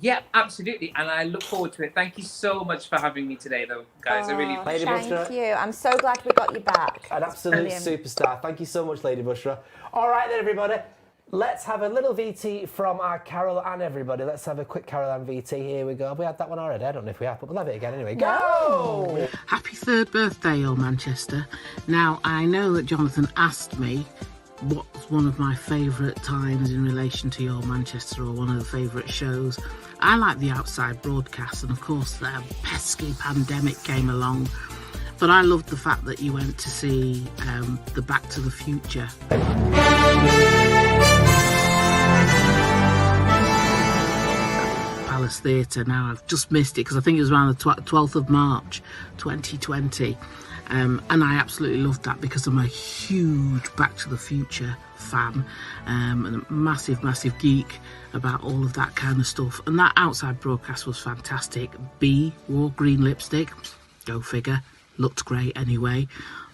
Yeah, absolutely. And I look forward to it. Thank you so much for having me today, though, guys. I really appreciate it. Thank you. I'm so glad we got you back. An absolute superstar. Thank you so much, Lady Bushra. All right, then, everybody. Let's have a little VT from our Carol and everybody. Let's have a quick Carol and VT. Here we go. Have we had that one already? I don't know if we have, but we'll have it again anyway. Go! Happy 3rd birthday, old Manchester. Now, I know that Jonathan asked me what's one of my favourite times in relation to your Manchester, or one of the favourite shows. I like the outside broadcast, and of course the pesky pandemic came along. But I loved the fact that you went to see the Back to the Future. Palace Theatre. Now, I've just missed it because I think it was around the 12th of March 2020. And I absolutely loved that because I'm a huge Back to the Future fan and a massive geek about all of that kind of stuff. And that outside broadcast was fantastic. B wore green lipstick. Go figure. Looked great anyway.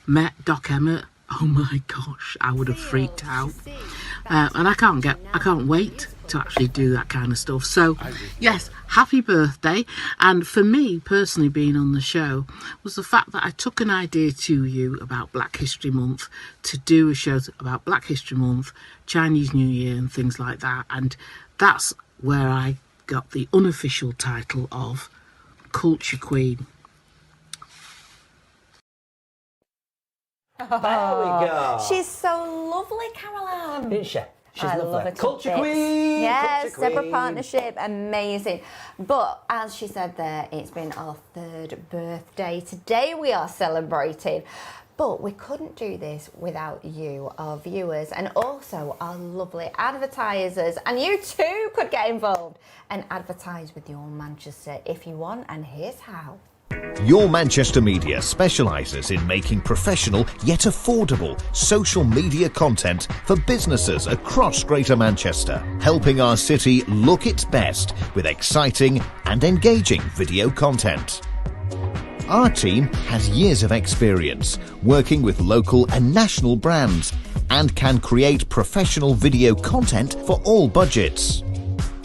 Met Doc Emmett. Oh my gosh, I would have freaked out. And I can't wait to actually do that kind of stuff. So yes, happy birthday. And for me personally, being on the show was the fact that I took an idea to you about Black History Month to do a show about Black History Month, Chinese New Year and things like that. And that's where I got the unofficial title of Culture Queen. There we go. She's so lovely, Caroline. Isn't she? She's I lovely. love her to Culture bits. Queen. Yes, Culture Zebra Queen. Partnership, amazing. But as she said there, it's been our 3rd birthday. Today we are celebrating. But we couldn't do this without you, our viewers, and also our lovely advertisers. And you too could get involved and advertise with Your Manchester if you want, and here's how. Your Manchester Media specialises in making professional yet affordable social media content for businesses across Greater Manchester, helping our city look its best with exciting and engaging video content. Our team has years of experience working with local and national brands and can create professional video content for all budgets.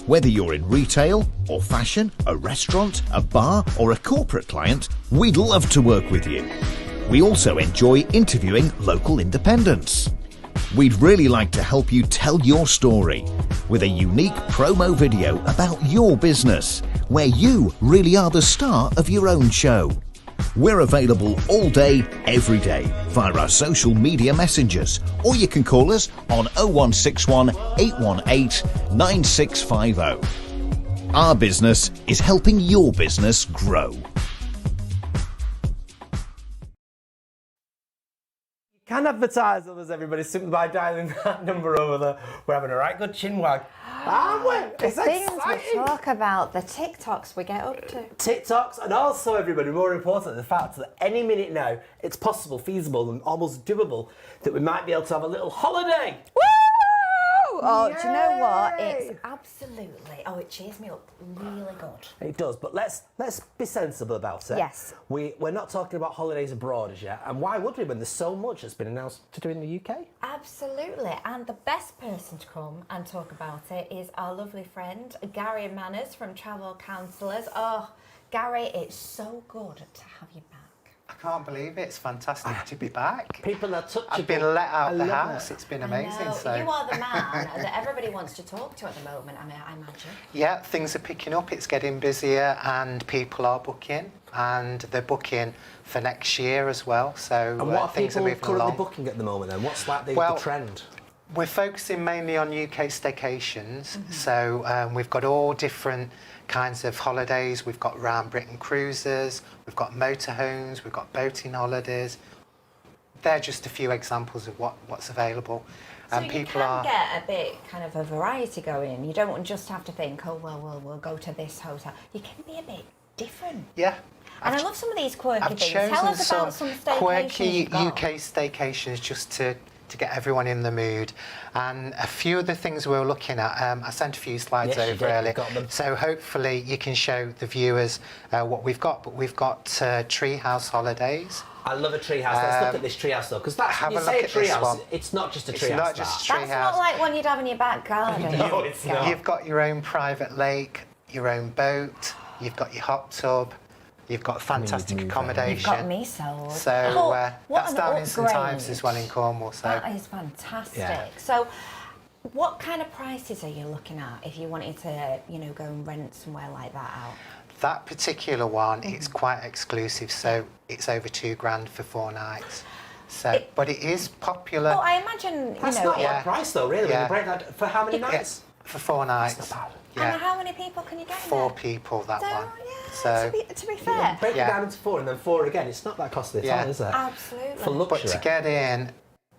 Whether you're in retail or fashion, a restaurant, a bar or a corporate client, we'd love to work with you. We also enjoy interviewing local independents. We'd really like to help you tell your story with a unique promo video about your business, where you really are the star of your own show. We're available all day, every day, via our social media messengers, or you can call us on 0161 818 9650. Our business is helping your business grow. You can advertise with us, everybody, simply by dialing that number over there. We're having a right good chin wag, aren't we? It's Things exciting. we talk about, the TikToks we get up to. TikToks, and also, everybody, more importantly, the fact that any minute now, it's possible, feasible, and almost doable that we might be able to have a little holiday. Woo! Oh, do you know what? It's absolutely. Oh, it cheers me up really good. It does, but let's be sensible about it. Yes. We're not talking about holidays abroad as yet, and why would we when there's so much that's been announced to do in the UK? Absolutely, and the best person to come and talk about it is our lovely friend Gary Manners from Travel Counsellors. Oh, Gary, it's so good to have you back. I can't believe it. It's fantastic to be back. People are touchable. I've been let out the house. It. It's been I amazing. know. So You are the man that everybody wants to talk to at the moment, I imagine. yeah, things are picking up. It's getting busier, and people are booking, and they're booking for next year as well. So And what are things people are moving currently along. booking at the moment then? What's like the trend? We're focusing mainly on UK staycations. So we've got all different kinds of holidays. We've got round Britain cruises, we've got motorhomes, we've got boating holidays. They're just a few examples of what's available. So you can get a bit kind of a variety going. You don't just have to think, oh, well, we'll go to this hotel. You can be a bit different. Yeah. And I love some of these quirky I've things. chosen Tell us about some staycations quirky you've got. UK staycations just to get everyone in the mood. And a few of the things we were looking at, I sent a few slides Yes, you over did. earlier. You got them. So hopefully you can show the viewers what we've got. But we've got treehouse holidays. I love a treehouse. Let's look at this treehouse though, because that's have you a say a look at this treehouse. one. It's not just a treehouse. It's not just a That's treehouse. not like one you'd have in your back garden. No, it's not. You've got your own private lake, your own boat, you've got your hot tub, you've got fantastic accommodation. You've got me sold. So what that's an down in St upgrade. Ives as well in Cornwall. So That is fantastic. Yeah. So what kind of prices are you looking at if you wanted to, go and rent somewhere like that out? that particular one, it's quite exclusive, so it's over £2,000 for 4 nights. So, but it is popular. Well, I imagine, That's not a bad price though, really. Yeah. When you break that for how many nights? For 4 nights. That's not bad. Yeah. And how many people can you get in 4 there? people, that So, one. yeah, So, to be fair. Break it down into 4 and then 4 again. It's not that costly at all, is it? Absolutely. For luxury. but to get in,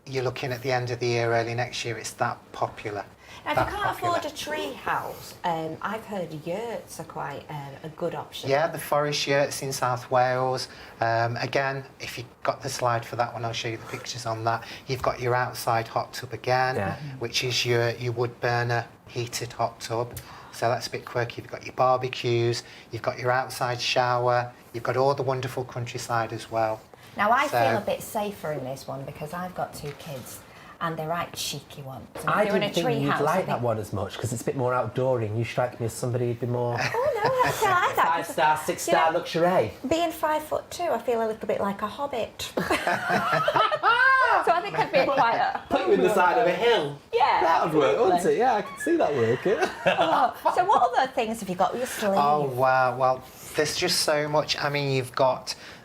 you're looking at the end of the year, early next year, it's that popular. Now, if that you can't popular. afford a tree house, I've heard yurts are quite a good option. Yeah, the forest yurts in South Wales. Again, if you've got the slide for that one, I'll show you the pictures on that. You've got your outside hot tub again, which is your wood burner heated hot tub. So that's a bit quirky. You've got your barbecues, you've got your outside shower, you've got all the wonderful countryside as well. Now, I feel a bit safer in this one because I've got 2 kids. And they're right cheeky ones. And I if they're in didn't a think you'd treehouse, like that one as much because it's a bit more outdoory and you strike me as somebody who'd be more Oh no, I feel like that. 5-star, 6-star luxury. Being 5'2", I feel a little bit like a hobbit. So I think I'd be quite a... Put you in the side of a hill. Yeah, That would work, wouldn't absolutely. it? Yeah, I can see that working. So what other things have you got up your sleeve? Oh, wow. Well, there's just so much. I mean,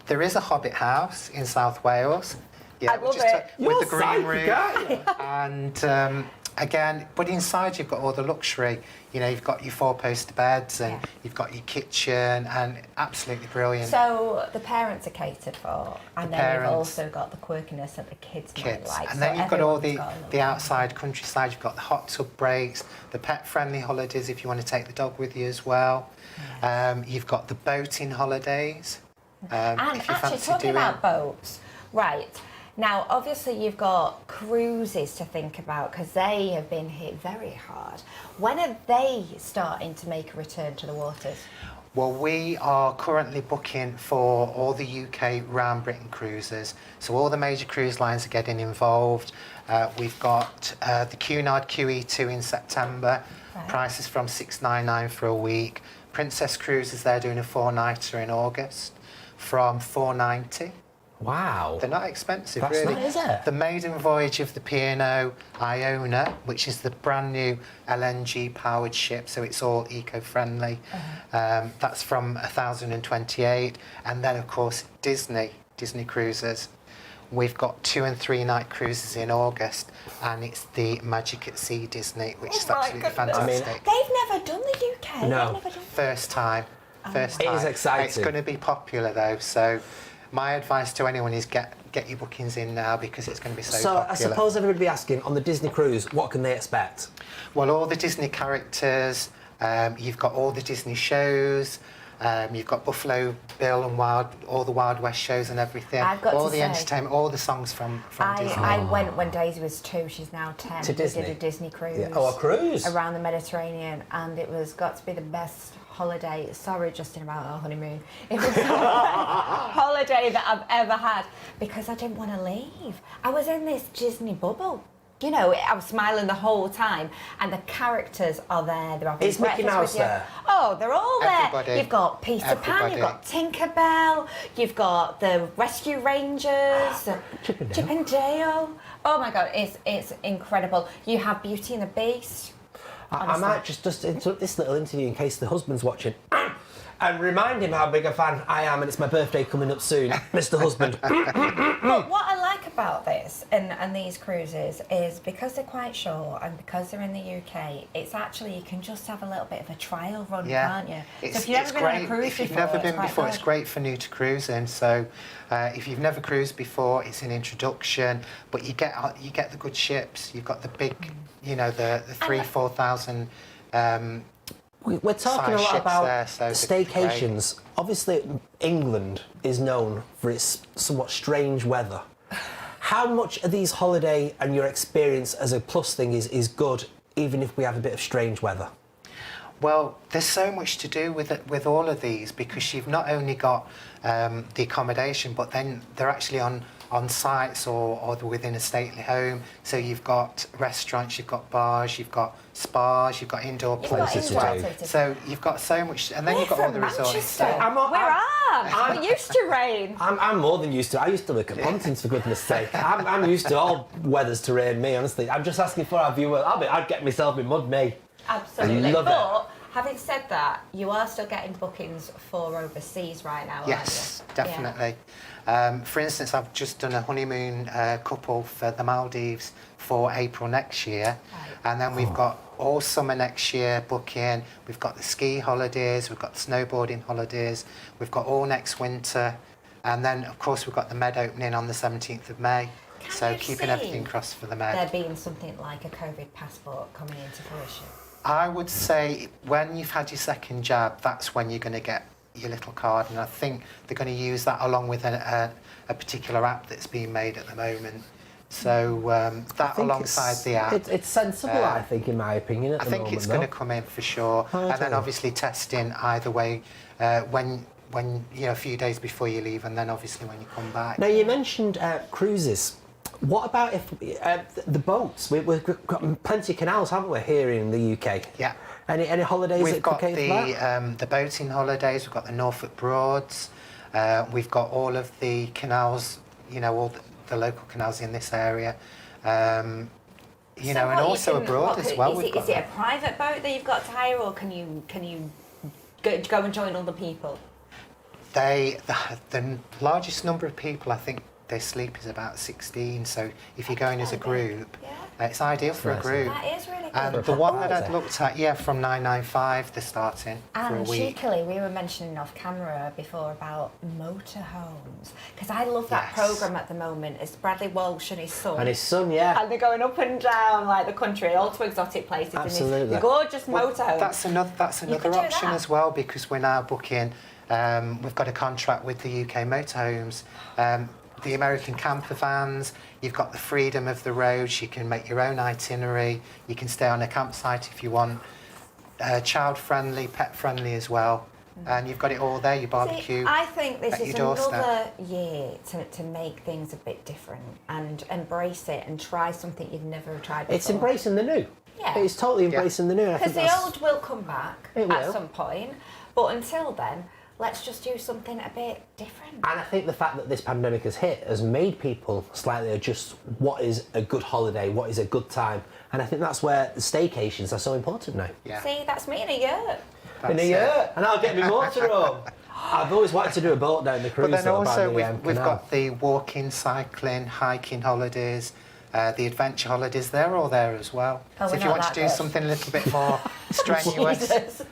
there is a Hobbit house in South Wales. Yeah, I love just it. with You're the green psychic, roof. aren't you? And Again, but inside you've got all the luxury. You know, you've got your 4-poster beds and you've got your kitchen, and absolutely brilliant. So the parents are catered for, and The then you've parents. also got the quirkiness that the kids might like. And So then you've got all everyone's got a the little- outside countryside. You've got the hot tub breaks, the pet-friendly holidays if you want to take the dog with you as well. You've got the boating holidays. And if you actually, fancy talking doing. about boats, right? Now, obviously, you've got cruises to think about because they have been hit very hard. When are they starting to make a return to the waters? Well, we are currently booking for all the UK round Britain cruises. So all the major cruise lines are getting involved. We've got the Cunard QE2 in September. Prices from $699 for a week. Princess Cruises, they're doing a 4-nighter in August from $490. Wow. They're not expensive, That's really. not, is it? The maiden voyage of the P&O Iona, which is the brand new LNG powered ship, so it's all eco-friendly. That's from 1,028. And then, of course, Disney Cruises. We've got 2 and 3 night cruises in August, and it's the Magic at Sea Disney, which is absolutely fantastic. They've never done the UK. No. They've never done First time. First time. It is exciting. It's going to be popular though, so my advice to anyone is get your bookings in now because it's going to be so popular. I suppose everybody will be asking, on the Disney cruise, what can they expect? Well, all the Disney characters, you've got all the Disney shows, you've got Buffalo Bill and all the Wild West shows and everything. I've got all to the say, entertainment, all the songs from Disney. I went when Daisy was 2, she's now 10. To Disney? We did a Disney cruise. Yeah. Oh, a cruise? Around the Mediterranean, and it was got to be the best holiday. Sorry, Justin, about our honeymoon. It was the best holiday that I've ever had because I didn't want to leave. I was in this Disney bubble. You know, I was smiling the whole time, and the characters are there. They're having Is Mickey breakfast Mouse with you. there? Oh, they're all there. Everybody. You've got Peter Pan, you've Everybody. got Tinkerbell, you've got the Rescue Rangers, Chip and Dale. Oh my God, it's incredible. You have Beauty and the Beast. I might just interrupt this little interview in case the husband's watching. And remind him how big a fan I am, and it's my birthday coming up soon, Mr. Husband. But what I like about this and these cruises is because they're quite short and because they're in the UK, it's actually, you can just have a little bit of a trial run, can't you? So if you've never been on a cruise if you've before, never been quite before, good. it's great for new to cruising. So if you've never cruised before, it's an introduction, but you get the good ships. You've got the big, you know, the 3,000-4,000 We're talking a size lot ships about there, so they're staycations. Obviously, England is known for its somewhat strange weather. How much of these holiday and your experience as a plus thing is good, even if we have a bit of strange weather? Well, there's so much to do with all of these because you've not only got the accommodation, but then they're actually on sites or they're within a stately home. So you've got restaurants, you've got bars, you've got spas, you've got indoor places as well. So you've got so much, and then you've got all the resorts. Manchester. We're used to rain. I'm more than used to. I used to look at mountains, for goodness sake. I'm used to all weathers to rain me, honestly. I'm just asking for our viewers. I'd get myself in mud, me. Absolutely. I love but having said that, you are still getting bookings for overseas right now, Yes, aren't you? definitely. For instance, I've just done a honeymoon couple for the Maldives for April next year. And then we've got all summer next year booking. We've got the ski holidays, we've got the snowboarding holidays, we've got all next winter. And then, of course, we've got the Med opening on the 17th of May. So keeping everything crossed for the Med. There being something like a COVID passport coming into fruition. I would say when you've had your second jab, that's when you're going to get your little card, and I think they're going to use that along with a particular app that's being made at the moment. So that alongside the app, it's sensible, I think, in my opinion. At I the think moment, it's going to come in for sure, and then obviously testing either way when you know a few days before you leave, and then obviously when you come back. Now you mentioned cruises. What about if the boats? We've got plenty of canals, haven't we, here in the UK? Yeah. Any holidays? We've got the the boating holidays. We've got the Norfolk Broads. We've got all of the canals. You know, all the local canals in this area. You know, and also abroad as well. Is it a private boat that you've got to hire, or can you go and join other people? The largest number of people, I think, their sleep is about 16. So if you're going as a group, It's ideal for a group. That is really good. And the one that I'd looked at, from 995, they're starting for a And week. cheekily, we were mentioning off camera before about motorhomes, because I love that programme at the moment. It's Bradley Walsh and his son. And his son, yeah. And they're going up and down like the country, all to exotic places. Absolutely. In these gorgeous motorhomes. That's another option as well, because we're now booking. We've got a contract with the UK motorhomes. The American camper vans, you've got the freedom of the roads, you can make your own itinerary, you can stay on a campsite if you want, child-friendly, pet-friendly as well, and you've got it all there, your barbecue. See, I think this at is your doorstep. another year to make things a bit different and embrace it and try something you've never tried before. It's embracing the new. Yeah. It's totally embracing the new. Because the old will come back It will. at some point, but until then, let's just do something a bit different. And I think the fact that this pandemic has hit has made people slightly adjust what is a good holiday, what is a good time. And I think that's where the staycations are so important now. Yeah. See, that's me in a year. In a year, and I'll get my motorhome. I've always wanted to do a boat down the cruise. But then also we've canal. got the walking, cycling, hiking holidays, the adventure holidays, they're all there as well. Oh, so we're if you not want to that do good. something a little bit more strenuous, Jesus.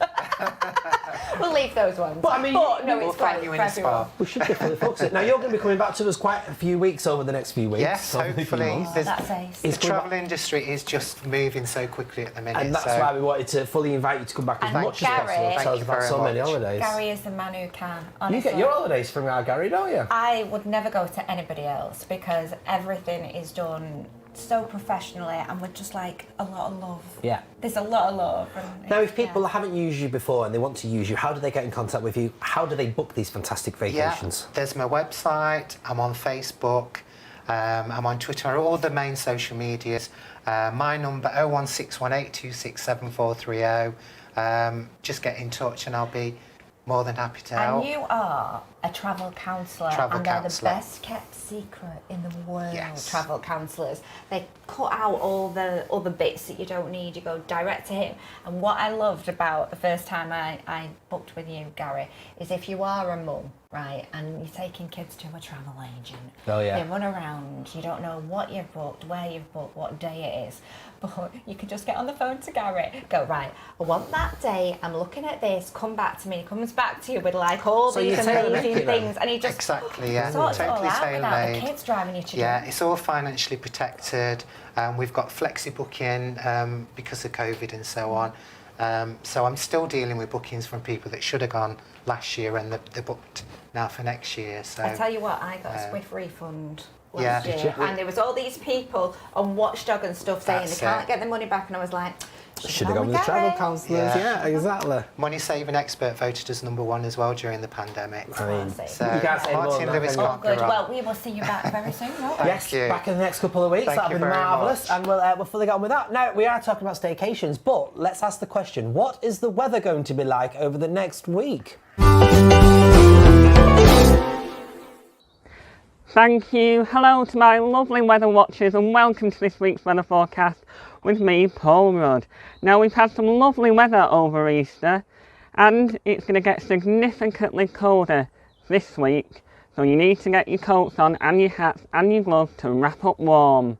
We'll leave those ones. But I mean, no, we'll it's find great you for in a everyone. spa. we should definitely focus it. Now you're going to be coming back to us quite a few weeks over the next few weeks. Yes, over the few hopefully. months. There's- That's ace. The It's coming travel industry is just moving so quickly at the minute. And that's so why we wanted to fully invite you to come back as And much as Gary- possible. Thank Tell us you about very so many much. holidays. Gary is the man who can, You honestly. get your holidays from our Gary, don't you? I would never go to anybody else because everything is done so professionally and with just like a lot of love. Yeah. There's a lot of love. And Now, if people haven't used you before and they want to use you, how do they get in contact with you? How do they book these fantastic vacations? Yeah, there's my website, I'm on Facebook, I'm on Twitter, all the main social medias. My number 01618267430. Just get in touch and I'll be more than happy to help. And you are a travel counsellor, Travel and counsellor. they're the best kept secret in the world. Yes. Travel counsellors. They cut out all the other bits that you don't need. You go direct to him. And what I loved about the first time I booked with you, Gary, is if you are a mum, right, and you're taking kids to a travel agent, Oh, yeah. they run around. You don't know what you've booked, where you've booked, what day it is. But you can just get on the phone to Gary, go, right, I want that day, I'm looking at this, come back to me. He comes back to you with like all So these you tailor make amazing it then? things, and he just Exactly, yeah. sorts it all Totally out without the tailor-made. kids driving you to Yeah, do. it's all financially protected. We've got flexi booking because of COVID and so on. So I'm still dealing with bookings from people that should have gone last year and they're booked now for next year. So I tell you what, I got a swift refund yeah. last year, and there was all these people on Watchdog and stuff saying That's they can't it. get their money back, and I was like, Should have gone with the travel Gary. counsellors. Yeah, exactly. Money Saving Expert voted us #1 as well during the pandemic. I mean, Classic. So you can't say more Martin than Lewis that, Oh, can't go good. wrong. Well, we will see you back very soon, won't we? yes, you. back in the next couple of weeks. Thank That'll you be very marvellous. much. And we'll fully get on with that. Now, we are talking about staycations, but let's ask the question, what is the weather going to be like over the next week? Thank you. Hello to my lovely weather watchers and welcome to this week's weather forecast with me, Paul Rudd. Now, we've had some lovely weather over Easter and it's going to get significantly colder this week, so you need to get your coats on and your hats and your gloves to wrap up warm.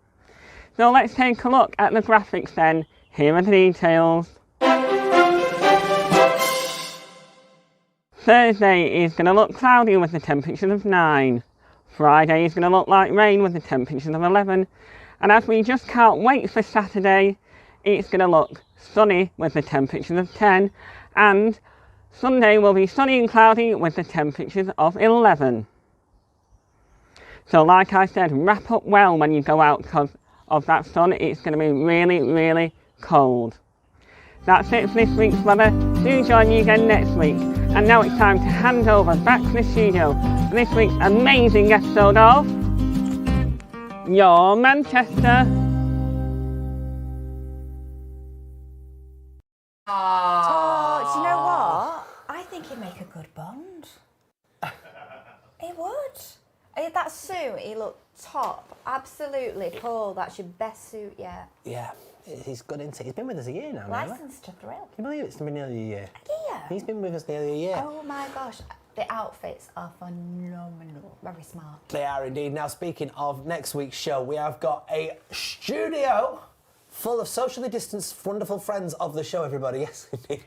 So let's take a look at the graphics then. Here are the details. Thursday is going to look cloudy with the temperatures of 9. Friday is going to look like rain with the temperatures of 11. And as we just can't wait for Saturday, it's going to look sunny with the temperatures of 10. And Sunday will be sunny and cloudy with the temperatures of 11. So like I said, wrap up well when you go out because of that sun. It's going to be really, really cold. That's it for this week's weather. Do join me again next week. And now it's time to hand over back to the studio for this week's amazing episode of Your Manchester. Oh, do you know what? I think he'd make a good Bond. He would. That suit, he looked top. Absolutely, Paul, that's your best suit yet. Yeah, he's good into it. He's been with us a year now, really. Licensed to thrill. Can you believe it's been nearly a year? Yeah. He's been with us nearly a year. Oh my gosh, the outfits are phenomenal. Very smart. They are indeed. Now, speaking of next week's show, we have got a studio full of socially distanced, wonderful friends of the show, everybody. Yes, indeed.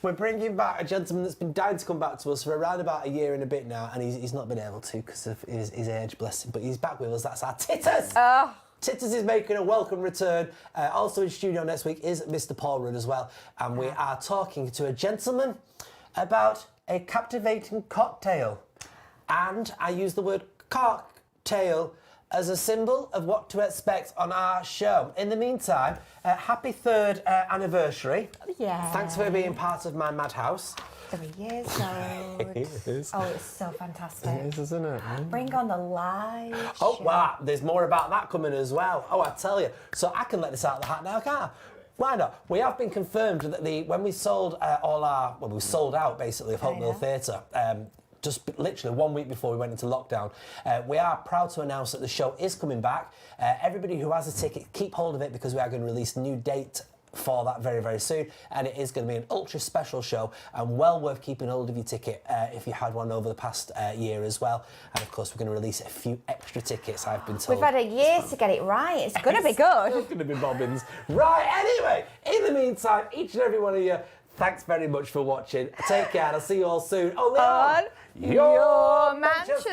We're bringing back a gentleman that's been dying to come back to us for around about a year and a bit now, and he's not been able to because of his age, bless him. But he's back with us. That's our Titters. Titters is making a welcome return. Also in studio next week is Mr. Paul Rudd as well. And we are talking to a gentleman about a captivating cocktail. And I use the word cocktail as a symbol of what to expect on our show. In the meantime, happy 3rd anniversary. Yeah. Thanks for being part of my madhouse. 3 years old. It is. Oh, it's so fantastic. It is, isn't it? Bring on the live Oh, show. wow, there's more about that coming as well. Oh, I tell you. So I can let this out of the hat now, can't I? Why not? We have been confirmed that when we sold we sold out basically of Hope Mill Theatre, just literally 1 week before we went into lockdown, we are proud to announce that the show is coming back. Everybody who has a ticket, keep hold of it because we are going to release a new date for that very, very soon, and it is going to be an ultra special show and well worth keeping hold of your ticket if you had one over the past year as well. And of course we're going to release a few extra tickets, I've been told. We've had a year to get it right. It's going to be good. It's going to be bobbins. Right, anyway, in the meantime, each and every one of you, thanks very much for watching. Take care and I'll see you all soon. On Your Manchester.